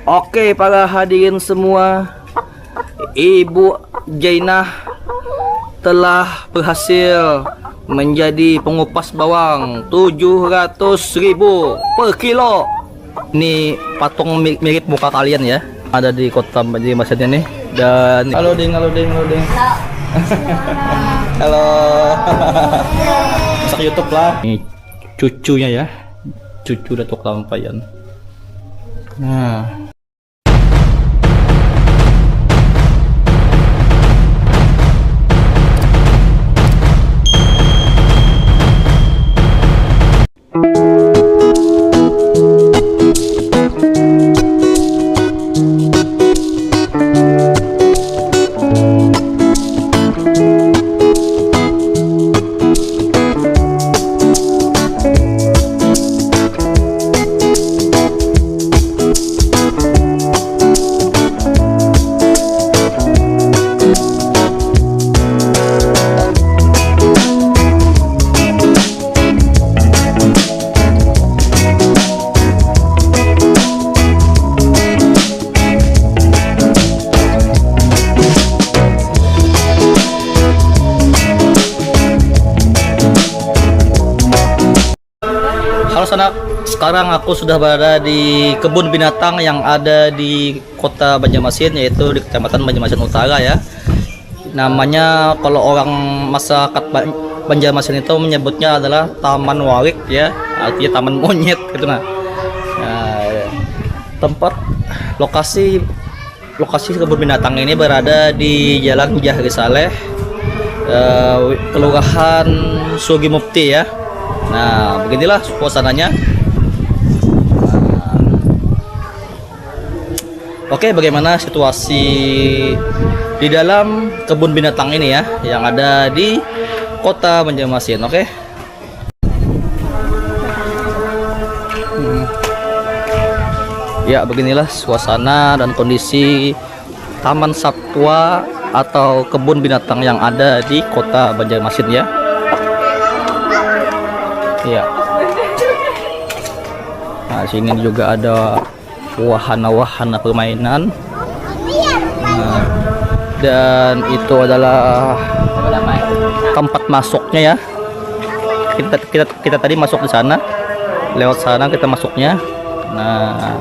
Oke para hadirin semua, Ibu Jainah telah berhasil menjadi pengupas bawang 700.000 per kilo. Ini patung mirip muka kalian ya, ada di kota Banjarmasin ini. Dan halo ding. Halo. Masak YouTube lah. Ini cucunya ya, cucu Datuk Lampayan. Nah, halo sanak, sekarang aku sudah berada di kebun binatang yang ada di kota Banjarmasin, yaitu di Kecamatan Banjarmasin Utara ya. Namanya kalau orang masyarakat Banjarmasin itu menyebutnya adalah Taman Warik ya, artinya taman monyet gitu. Nah, tempat lokasi kebun binatang ini berada di Jalan Jahri Saleh, Kelurahan Sugi Mukti ya. Nah, beginilah suasananya. Oke, bagaimana situasi di dalam kebun binatang ini ya, yang ada di kota Banjarmasin. Oke. Ya, beginilah suasana dan kondisi taman satwa atau kebun binatang yang ada di kota Banjarmasin ya. Ya. Nah, sini juga ada wahana-wahana permainan. Nah, dan itu adalah tempat masuknya ya. Kita tadi masuk di sana. Lewat sana kita masuknya. Nah,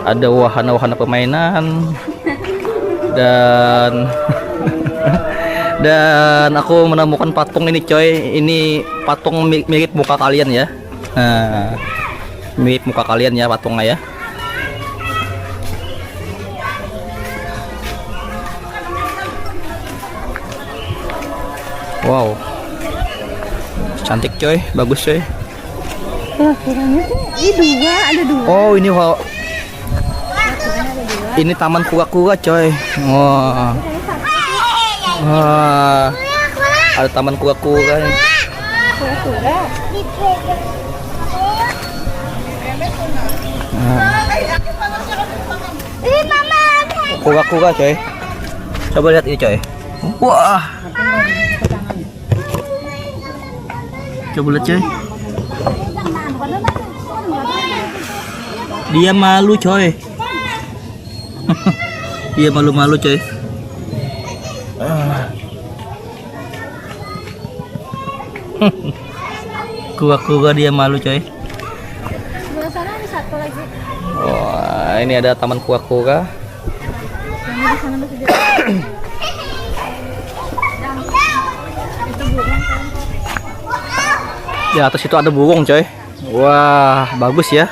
ada wahana-wahana permainan dan dan aku menemukan patung ini coy. Ini patung mirip muka kalian ya. Nah, mirip muka kalian ya patungnya ya. Wow, cantik coy, bagus coy. Ada dua. Oh, ini wow. Ini taman kura-kura coy. Wah. Wah, ada taman kura-kura. Kura-kura coy. Coba lihat ini coy. Wah. Coba lihat coy. Dia malu coy. Dia malu-malu coy. Kura-kura dia malu coy. Sebelah sana ada satu lagi. Wah, ini ada taman kura-kura. Yang di sana masih ada. Itu burung kan. Di atas itu ada burung coy. Wah, bagus ya.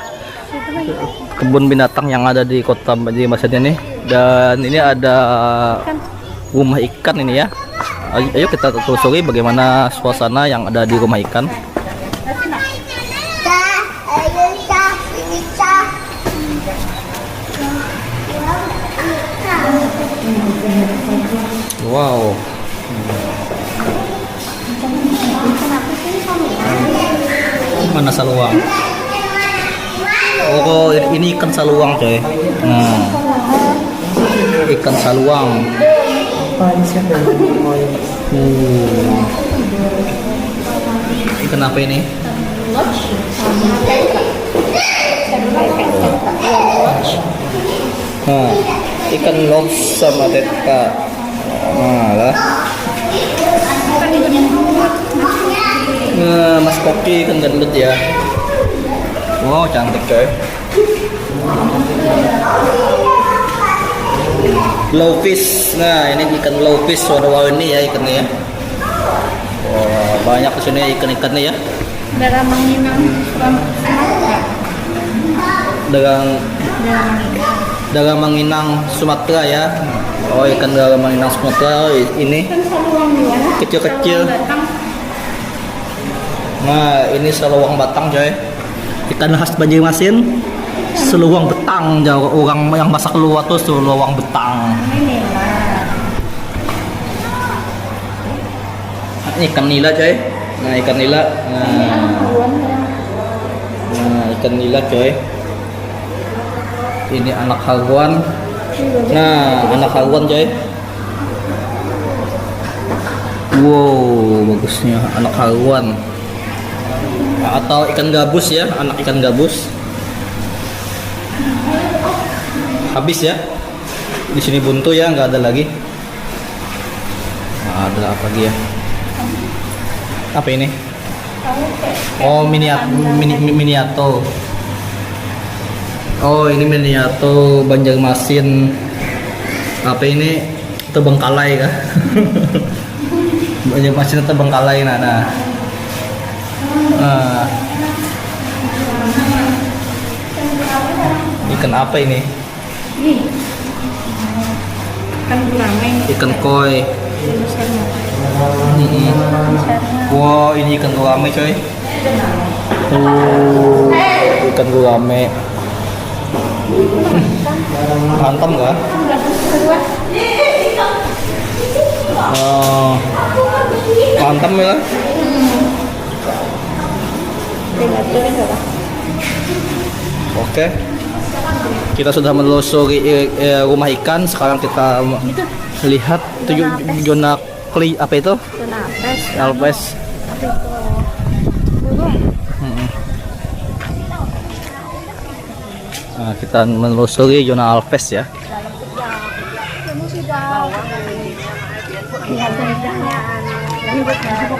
Kebun binatang yang ada di kota Banjarmasin ini. Dan ini ada rumah ikan ini ya. Ayo kita telusuri bagaimana suasana yang ada di rumah ikan. Wow. Mana saluang? Oh, ini ikan saluang coy. Nah, ikan saluang. Ikan apa ini? Nah, ikan lops sama tetka. Nah, lah. Nah, mas koki ikan gendut ya. Wow, cantik coy. Blowfish. Nah, ini ikan blowfish warna-warni ya ikannya ya. Wah, banyak di sini ikan-ikannya ya. Dalam menginang Sumatera. Dagang Manginang Sumatera ya. Oh, ikan dagang Manginang Sumatera. Oh, ini kecil-kecil. Nah, ini seluang batang coy. Ikan khas Banjarmasin. Seluang betang, jauh orang yang masak keluar tuh seluang betang. Ini ikan nila coy. Nah, ikan nila. Nah, ikan nila coy. Ini anak haluan. Nah, anak haluan coy. Wow, bagusnya anak haluan. Atau ikan gabus ya, anak ikan gabus. Habis ya. Di sini buntu ya, nggak ada lagi. Nah, ada apa lagi ya? Apa ini? Oh, miniato. Oh, ini miniato Banjarmasin. Apa ini? Terbengkalai kah? Banjarmasin terbengkalai nah. Ikan apa ini? Ikan gurame. Ikan koi. Wow, ini ikan gurame coy. Ikan gurame. Mantap nggak? Oh, mantap ya. Oke, kita sudah menelusuri rumah ikan. Sekarang kita lihat itu zona apa itu? Zona Alves. Nah, kita menelusuri zona Alves ya.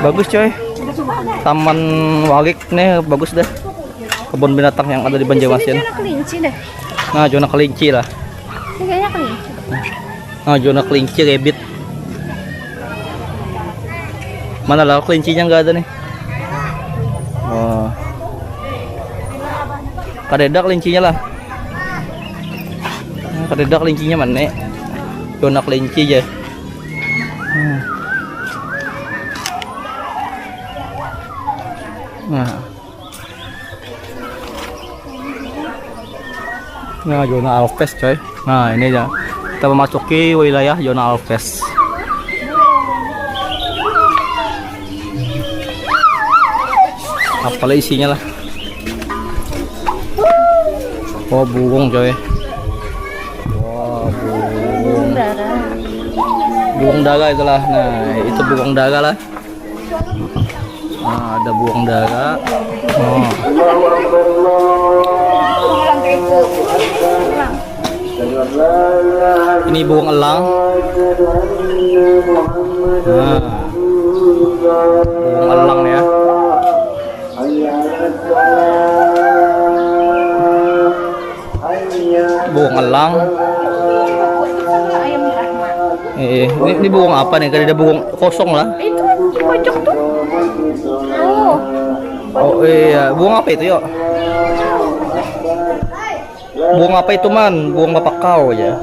Bagus coy. Taman Warik nih bagus deh. Kebun binatang yang ada di Banjarmasin. Zona kelinci deh. Nah, zona kelinci lah. Ini kayaknya kelinci. Nah, zona kelinci rabbit. Mana lah kelincinya nggak ada nih. Oh. Kadeda kelincinya lah. Kadeda kelincinya mana? Zona kelinci aja. Nah, zona Alves coy. Nah, ini ya. Kita memasuki wilayah zona Alves. Apalah isinya lah. Oh, burung coy. Wow, burung. Burung dara itulah. Nah, itu burung dara lah. Nah, ada burung dara. Oh. Ini burung elang. Nah, burung elang ya. Burung elang. Ini burung apa nih? Kada ada burung kosong lah. Itu di pojok tuh. Oh iya, burung apa itu yuk? Burung apa itu man? Burung papakau aja.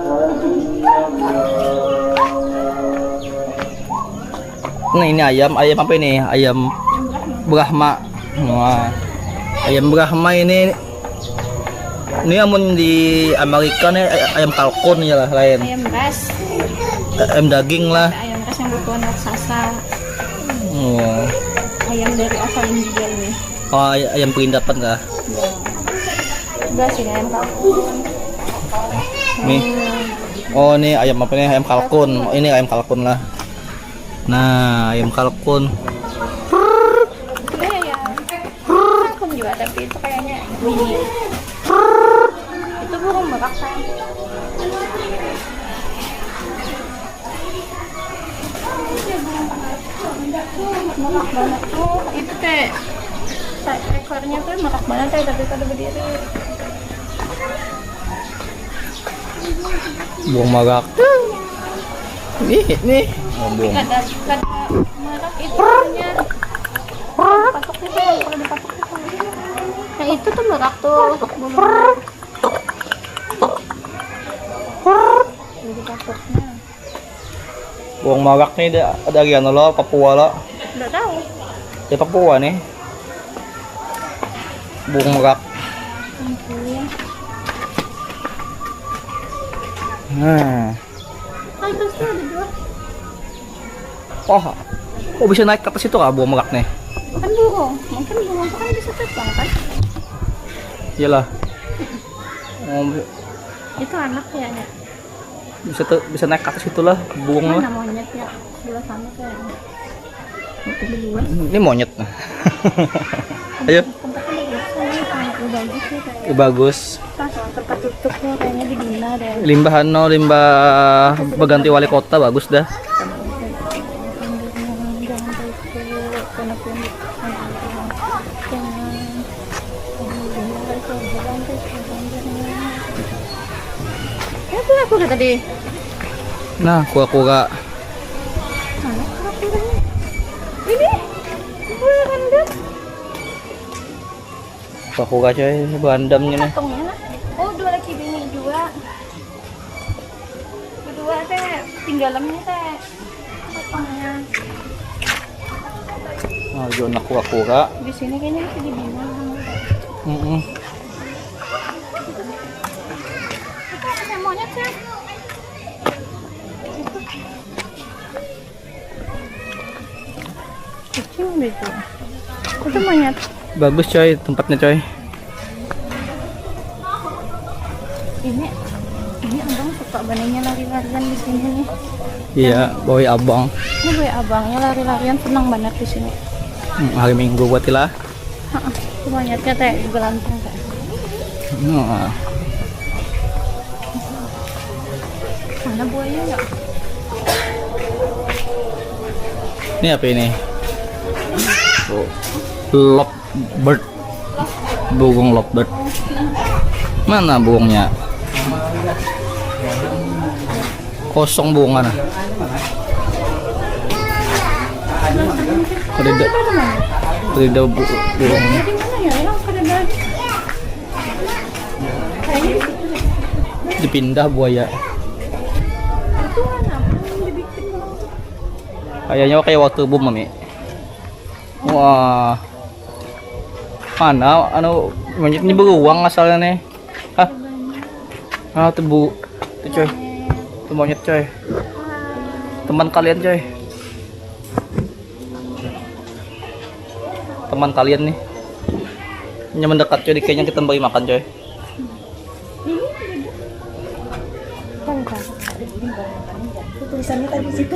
Nah, ini ayam apa ini? Ayam Brahma. Wah, ayam Brahma ini amun di Amerika nih ayam kalkun ya lah lain. Ayam ras. Ayam daging lah. Ayam ras yang bertuan raksasa. Oh. Ayam dari asal India ini. Oh, ayam perindapan kah? Enggak sih, ayam kalkun. Nih. Oh, ini ayam apa nih? Ayam kalkun. Oh, ini ayam kalkun lah. Nah, ayam kalkun. Ini ayam kalkun juga, tapi itu kayaknya mini. Itu burung merak sayang. Merak banget. Oh, itu teh. Ekornya tuh merak banget teh, tapi pada berdiri. Buang magak. Nih. Oh, buang. Kada merak itu punya. Patok itu, kalau dipatok itu. Yang itu tuh merak tuh. Jadi patoknya. Buang magak nih dari ano lo, Papua lo. Nggak tahu. Dari Papua nih. Buang magak. Nah. Ay, terus tuh ada dua. Oh bisa naik ke atas itu kah buang magak nih? Kan burung. Mungkin burung tuh kan bisa terbang kan? Iyalah. Oh, Itu anak ya. bisa naik ke atas itulah burung Mana lah. monyet ya? Sebelah sana kayaknya. Itu dua. Ini monyet. Ayo. Tempatnya bagus sih kayaknya. Bagus. Tempat tutup tuh kayaknya di Dina deh. Limbah berganti wali kota bagus dah. Ya aku tadi. Nah, kura-kura. Mana kura-kuranya? Ini. Bukan deh. Kura-kura coy, berandamnya nih. Patungnya lah. Oh, dua laki bini dua. Kedua teh tinggalannya teh. Patungnya. Nah, zona kura-kura. Di sini kayaknya masih dibina. Itu ada monyet ya? Kecil gitu. Itu monyet. Bagus coy tempatnya coy. Ini abang suka banenya lari-larian di sini nih. Iya, boy abang. Ini gue abangnya lari-larian senang banget di sini. Hari Minggu buat lah. Itu monyetnya teh gelantang teh. Nah, Mana buaya ya? ini apa ini? Oh, lovebird. Burung lovebird. Mana burungnya? Kosong burungan. Ada burungnya. Di mana ya? Yang kadang kayaknya Dipindah buaya. itu mana? Apa yang dibikin bang? Kayaknya kayak waktu boom mami. Wah. Mana anu monyet ini beruang asalnya nih. Hah? Ah, tuh coy. Tuh monyet coy. Teman kalian coy. Teman kalian nih. Ini mendekat coy, kayaknya kita bagi makan coy. Tulisannya tadi situ.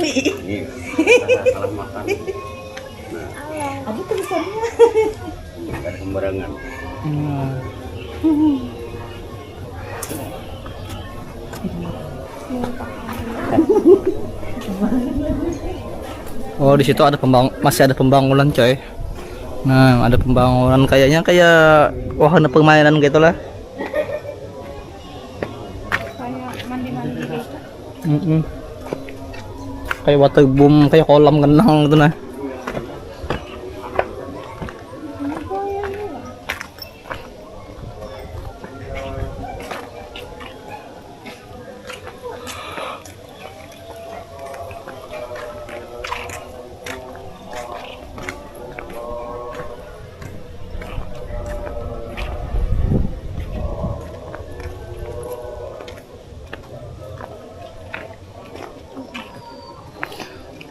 Ada tulisannya. Ada sembarangan. Oh, di situ ada masih ada pembangunan coy. Nah, ada pembangunan kayaknya kayak wahana permainan gitu lah. Kayak mandi-mandi gitu. Kayak waterboom, kayak kolam renang gitu nah.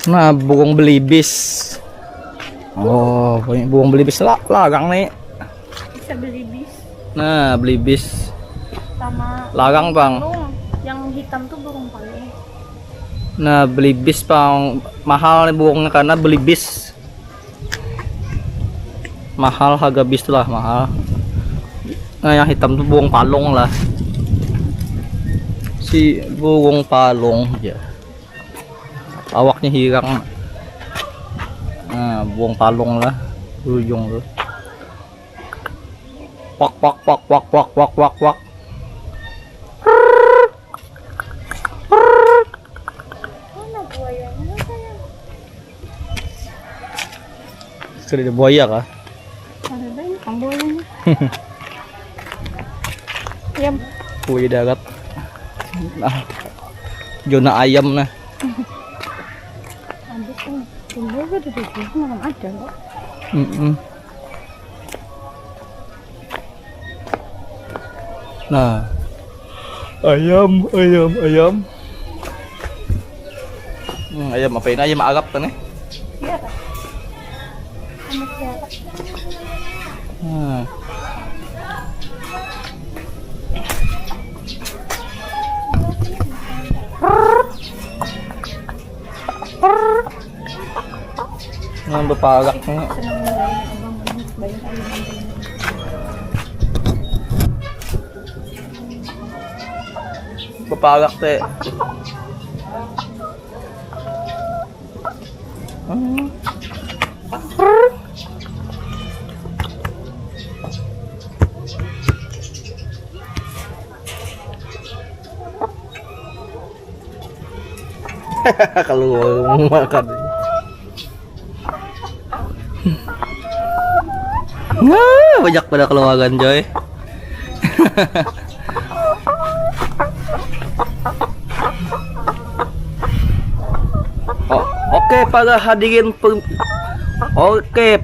Nah, burung belibis. Oh, burung belibis larang nih. Bisa beli bis Nah, belibis sama larang bang. palung. Yang hitam tuh burung palung. Nah, belibis bang mahal nih burungnya karena belibis. Mahal, harga bis tuh lah mahal. Nah, yang hitam tuh burung palung lah. Si burung palung ya. Awaknya hirang. Nah, buang palung lah ujung tuh. Wak wak wak wak wak wak wak wak. Mana buayanya sayang? Sudah ada buaya kah? Ada ini kan buayanya. Ayam. Buaya darat. Nah, zona ayam nah. Ambis kan. Tinggal gue di sini malam ada kok. Nah, ayam. Ayam apa ini? Ayam Arab kan nih? Iya kan? Anak siapa? Nah. Nah, berparak nih. Senang nilai abang banyak ayam. Berparak teh. Kalau mau makan. Nah, banyak pada keluargan coy. Oh, oke para hadirin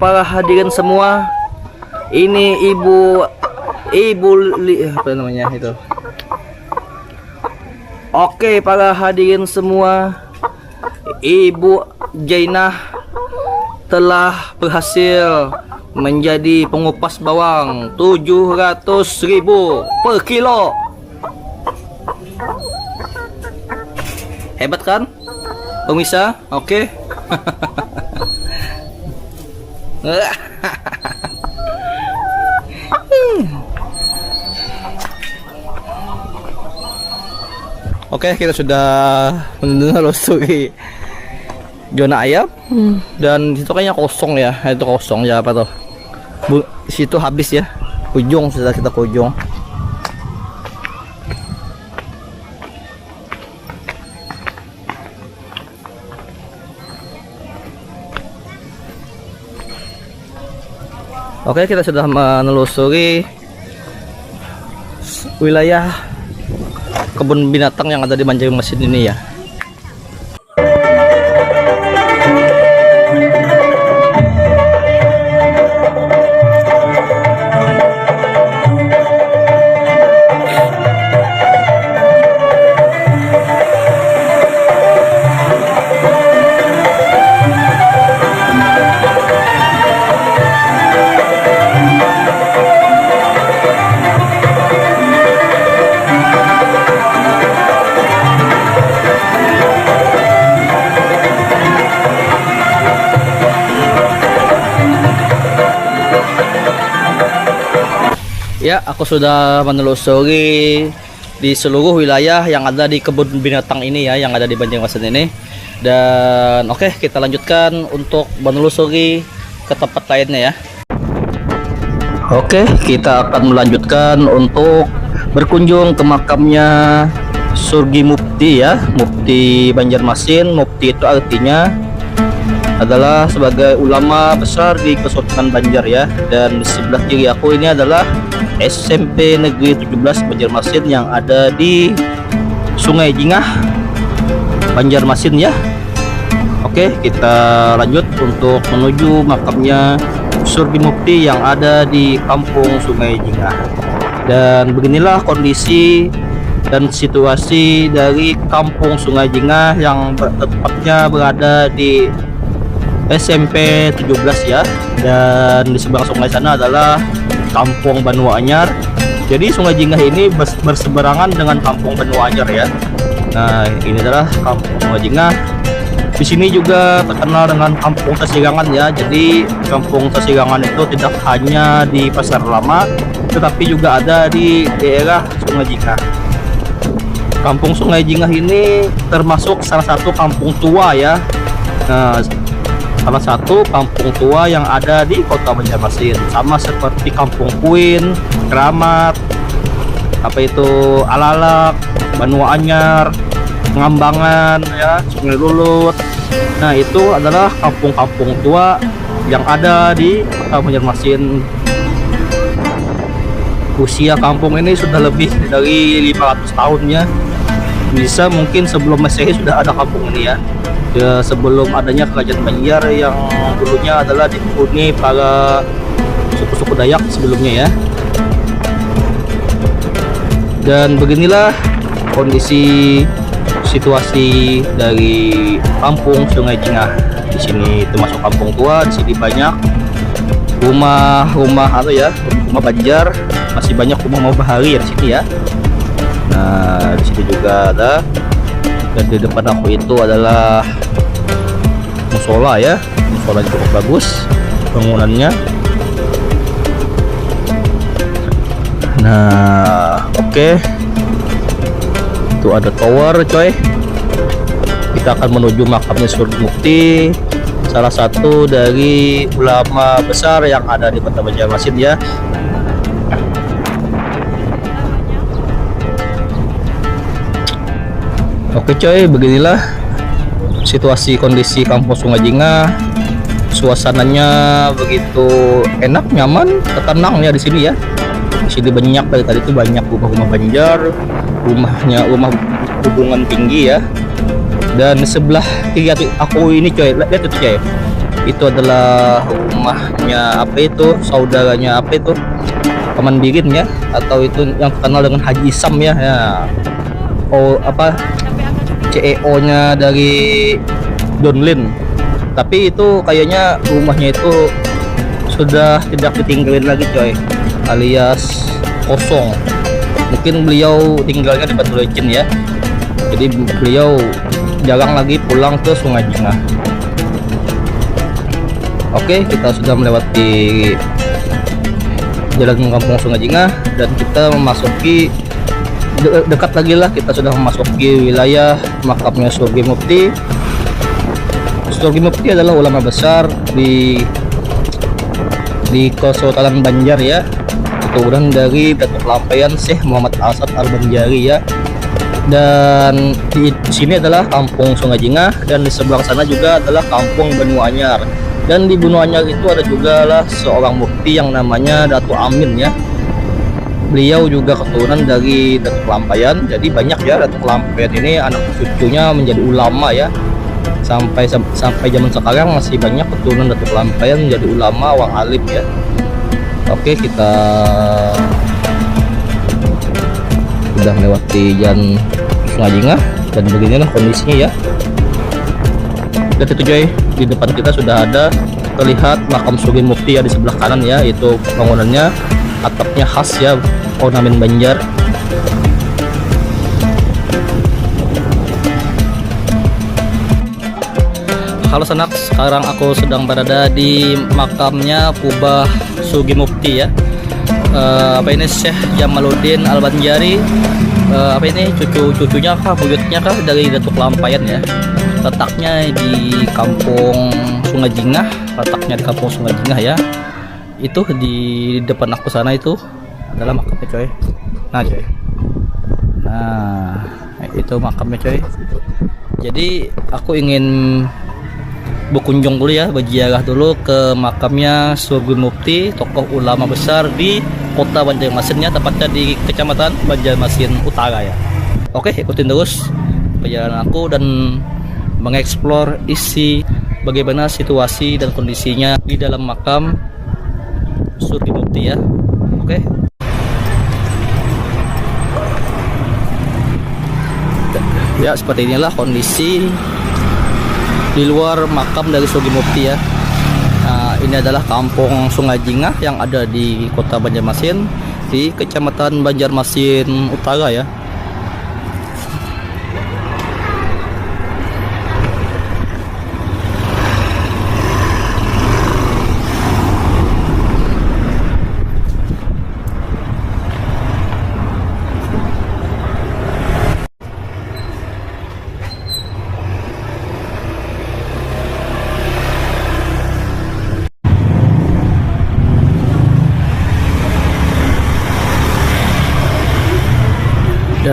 para hadirin semua. Ini ibu apa namanya itu? Oke para hadirin semua. Ibu Jainah telah berhasil menjadi pengupas bawang 700.000 per kilo. Hebat kan pemirsa? Oke. Oke, kita sudah menelusuri zona ayam. Dan itu kayaknya kosong ya. Itu kosong ya, apa tuh? Situ habis ya. Ujung sudah kita ke ujung. Oke, kita sudah menelusuri wilayah kebun binatang yang ada di Banjarmasin ini ya. Ya, aku sudah menelusuri di seluruh wilayah yang ada di kebun binatang ini ya, yang ada di Banjarmasin ini. Dan oke, kita lanjutkan untuk menelusuri ke tempat lainnya ya. Oke, kita akan melanjutkan untuk berkunjung ke makamnya Surgi Mufti ya, Mufti Banjarmasin. Mufti itu artinya adalah sebagai ulama besar di Kesultanan Banjar ya. Dan di sebelah kiri aku ini adalah SMP Negeri 17 Banjarmasin yang ada di Sungai Jingah, Banjarmasin ya. Oke, kita lanjut untuk menuju makamnya Surgi Mufti yang ada di Kampung Sungai Jingah. Dan beginilah kondisi dan situasi dari Kampung Sungai Jingah yang tepatnya berada di SMP 17 ya. Dan di seberang sungai sana adalah Kampung Banu Anyar. Jadi Sungai Jingah ini berseberangan dengan Kampung Banu Anyar ya. Nah, ini adalah Kampung Sungai Jingah. Di sini juga terkenal dengan Kampung Sasirangan ya. Jadi Kampung Sasirangan itu tidak hanya di Pasar Lama, tetapi juga ada di daerah Sungai Jingah. Kampung Sungai Jingah ini termasuk salah satu kampung tua ya. Nah, salah satu kampung tua yang ada di Kota Banjarmasin, sama seperti Kampung Kuin, Keramat, apa itu Alalak, Banua Anyar, Ngambangan ya, Sungai Lulut. Nah, itu adalah kampung-kampung tua yang ada di Kota Banjarmasin. Usia kampung ini sudah lebih dari 500 tahun ya. Bisa mungkin sebelum Masehi sudah ada kampung ini ya. Sebelum adanya kerajaan Banjar yang dulunya adalah dihuni para suku-suku Dayak sebelumnya ya. Dan beginilah kondisi situasi dari kampung Sungai Jingah. Di sini termasuk kampung tua, di sini banyak rumah-rumah rumah Banjar, masih banyak rumah bahari ya di sini ya. Nah, di sini juga ada, dan di depan aku itu adalah musola ya. Musola cukup bagus bangunannya. Nah, oke. Itu ada tower coy. Kita akan menuju makamnya Surgi Mukti, salah satu dari ulama besar yang ada di Kota Banjarmasin ya. Oke coy, beginilah situasi kondisi kampung Sungai Jingah. Suasananya begitu enak, nyaman, tenang ya di sini ya. Di sini banyak, dari tadi itu banyak rumah-rumah Banjar, rumah hubungan tinggi ya. Dan di sebelah kiri aku ini coy, lihat itu coy. Itu adalah rumahnya apa itu, saudaranya apa itu, Paman Birin ya, atau itu yang terkenal dengan Haji Isam ya. CEO nya dari Donlin. Tapi itu kayaknya rumahnya itu sudah tidak ditinggalin lagi coy, alias kosong. Mungkin beliau tinggalnya di Batu Licin ya, jadi beliau jarang lagi pulang ke Sungai Jingah. Oke, kita sudah melewati jalan kampung Sungai Jingah dan kita memasuki dekat lagi lah, kita sudah memasuki wilayah makamnya Surgi Mukti. Surgi Mukti adalah ulama besar di Kesultanan Banjar ya, keturunan dari Datuk Lampaian Syekh Muhammad Asad Al-Banjari ya. Dan di sini adalah kampung Sungai Jingah, dan di sebelah sana juga adalah kampung Banua Anyar. Dan di Banua Anyar itu ada juga lah seorang mufti yang namanya Datuk Amin ya. Beliau juga keturunan dari Datuk Lampaian, jadi banyak ya Datuk Lampaian ini anak cucunya menjadi ulama ya. Sampai zaman sekarang masih banyak keturunan Datuk Lampaian menjadi ulama, orang alim ya. Oke, kita sudah melewati jalan Sungai Jingah dan beginilah kondisinya ya. Lihat itu coy, di depan kita sudah ada terlihat makam Surgi Mukti ya di sebelah kanan ya. Itu bangunannya, atapnya khas ya, ornamen Banjar. Halo Sanak, sekarang aku sedang berada di makamnya Kubah Surgi Mukti ya. Ini Syekh Jamaluddin Al-Banjari. Cucunya kah, buyutnya kah dari Datuk Lampaian ya. Letaknya di kampung Sungai Jingah, ya. Itu di depan aku sana itu adalah makamnya coy. Nah coy, itu makamnya coy. Jadi aku ingin berkunjung dulu ya, berziarah dulu ke makamnya Surgi Mukti, tokoh ulama besar di Kota Banjarmasin ya, tepatnya di Kecamatan Banjarmasin Utara ya. Oke, ikutin terus perjalanan aku dan mengeksplor isi bagaimana situasi dan kondisinya di dalam makam Surgi Mukti ya. Oke. Ya, seperti inilah kondisi di luar makam dari Surgi Mukti ya. Nah, ini adalah kampung Sungai Jingah yang ada di Kota Banjarmasin, di Kecamatan Banjarmasin Utara ya.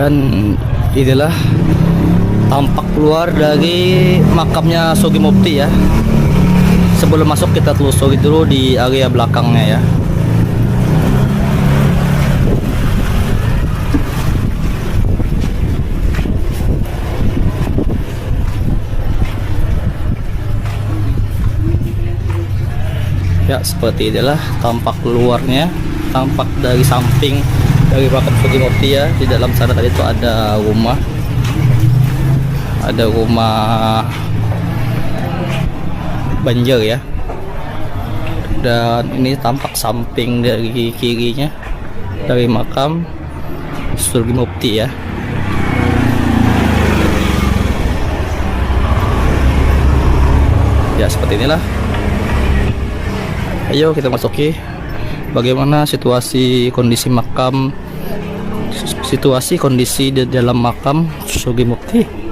Dan inilah tampak keluar dari makamnya Sogi Mukti ya. Sebelum masuk kita telusuri dulu di area belakangnya ya. Ya, seperti inilah tampak keluarnya, tampak dari samping dari makam Sogi Mukti ya. Di dalam sana tadi itu ada rumah, banjir ya. Dan ini tampak samping dari kirinya dari makam Sogi Mukti ya. Ya, seperti inilah. Ayo kita masuki bagaimana situasi kondisi di dalam makam Sogi Mukti.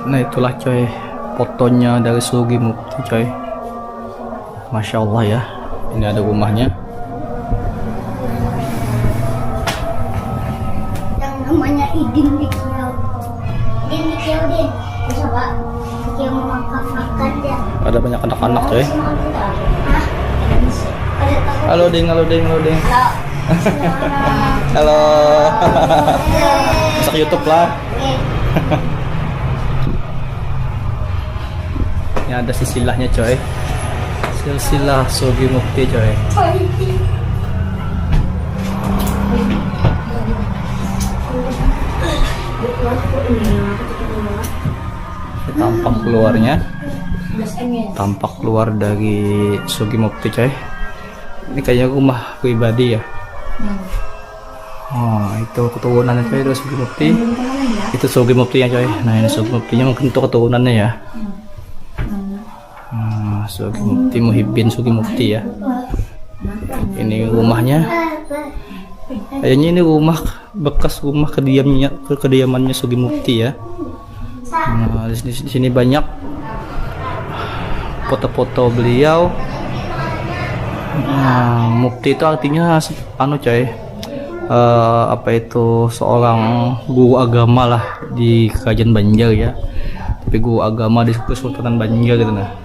Nah itulah coy fotonya dari Sogi Mukti coy. Masya Allah ya. Ini ada rumahnya. Yang namanya Idin di Kiau. Idin di Kiau Din. Bisa pak? Kiau makan dia. Ada banyak anak-anak coy. Hah? Halo Ding, halo Ding, halo Ding. Halo. Masak YouTube lah. Ini ada silsilahnya coy. Silsilah Sogi Mukti coy. Tampak keluarnya, tampak keluar dari Sogi Mukti coy. Ini kayaknya rumah pribadi ya. Oh itu keturunannya coy, itu Sogi Mukti. Itu Sogi Mukti ya coy. Nah ini Sogi Muktinya mungkin itu keturunannya ya. Sogi Mukti Muhyiddin Sogi Mukti ya. Ini rumahnya. Kayaknya ini rumah bekas rumah kediamannya Sogi Mukti ya. Nah, di sini banyak foto-foto beliau. Nah, Mukti itu artinya anu coy. Apa itu seorang guru agama lah di Kerajaan Banjar ya. Tapi guru agama di Kesultanan Banjar gitu nah.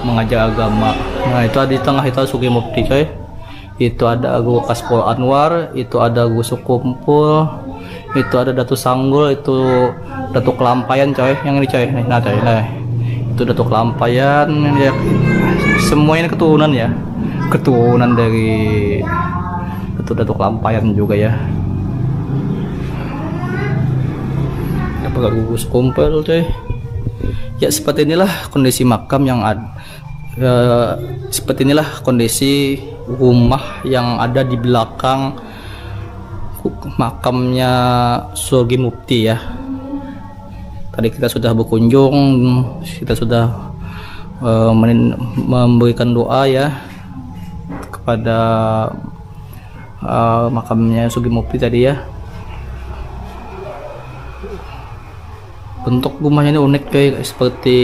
Mengajar agama. Nah itu di tengah itu Sogi Mukti coy. Itu ada Guru Kaspol Anwar, itu ada Guru Sukumpul, itu ada Datu Sanggul, itu Datu Kelampayan coy. Yang ini coy, nah coy, nah itu Datu Kelampayan ya. Semua ini keturunan ya, keturunan dari Datu Kelampayan juga ya. Ada Guru Sukumpul coy. Ya seperti inilah kondisi makam yang ada. Seperti inilah kondisi rumah yang ada di belakang makamnya Sogi Mukti ya. Tadi kita sudah berkunjung, kita sudah memberikan doa ya kepada makamnya Sogi Mukti tadi ya. Bentuk rumahnya ini unik kayak seperti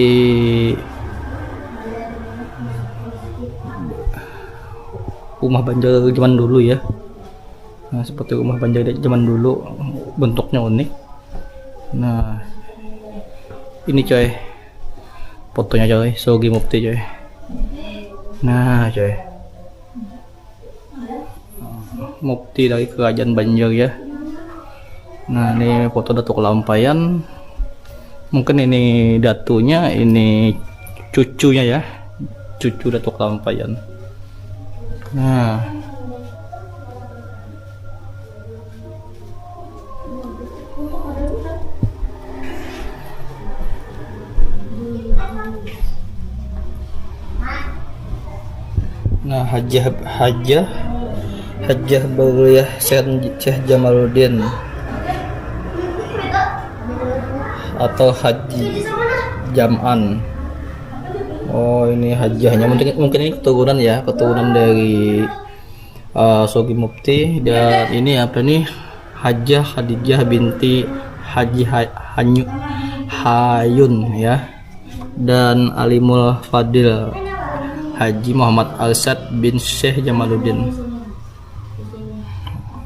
rumah Banjar zaman dulu ya. Nah, seperti rumah Banjar zaman dulu, bentuknya unik. Nah, ini coy, fotonya coy, Sogi Mukti coy. Nah coy, Mukti dari kerajaan Banjar ya. Nah, ini foto Datuk Lampayan. Mungkin ini datunya, ini cucunya ya, cucu Datuk Lampayan. Nah, Hajah Berliah Syekh Jamaluddin atau Haji Jam'an. Oh, ini hajahnya, mungkin ini keturunan ya, keturunan dari Sogi Mukti. Dan ini apa nih, Hajah Khadijah binti Haji Hayun ya, dan Alimul Fadil Haji Muhammad Arsyad bin Syekh Jamaluddin.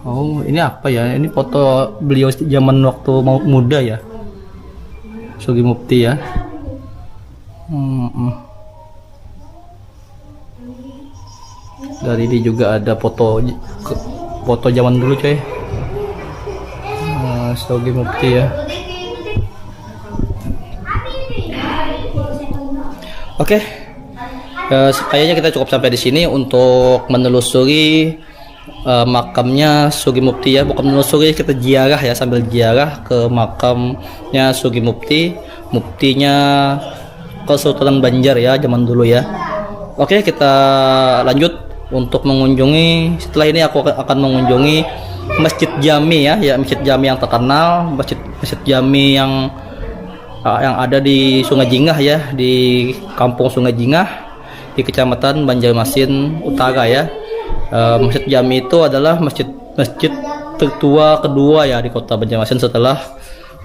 Oh, ini apa ya, ini foto beliau zaman waktu muda ya, Sogi Mukti ya. Dari ini juga ada foto zaman dulu coy, Sogi Mukti ya. Oke, kayaknya kita cukup sampai di sini untuk menelusuri makamnya Sogi Mukti ya. Bukan menelusuri, kita ziarah ya, sambil ziarah ke makamnya Sogi Mukti, muktinya Kesultanan Banjar ya zaman dulu ya. Oke, kita lanjut untuk mengunjungi. Setelah ini aku akan mengunjungi Masjid Jami ya, Masjid Jami yang terkenal, Masjid Jami yang ada di Sungai Jingah ya, di Kampung Sungai Jingah di Kecamatan Banjarmasin Utara ya. Masjid Jami itu adalah masjid tertua kedua ya di Kota Banjarmasin setelah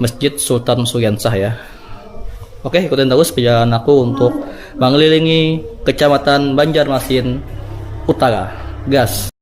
Masjid Sultan Suriansah ya. Oke, ikutin terus perjalanan aku untuk mengelilingi Kecamatan Banjarmasin Utara. Gas.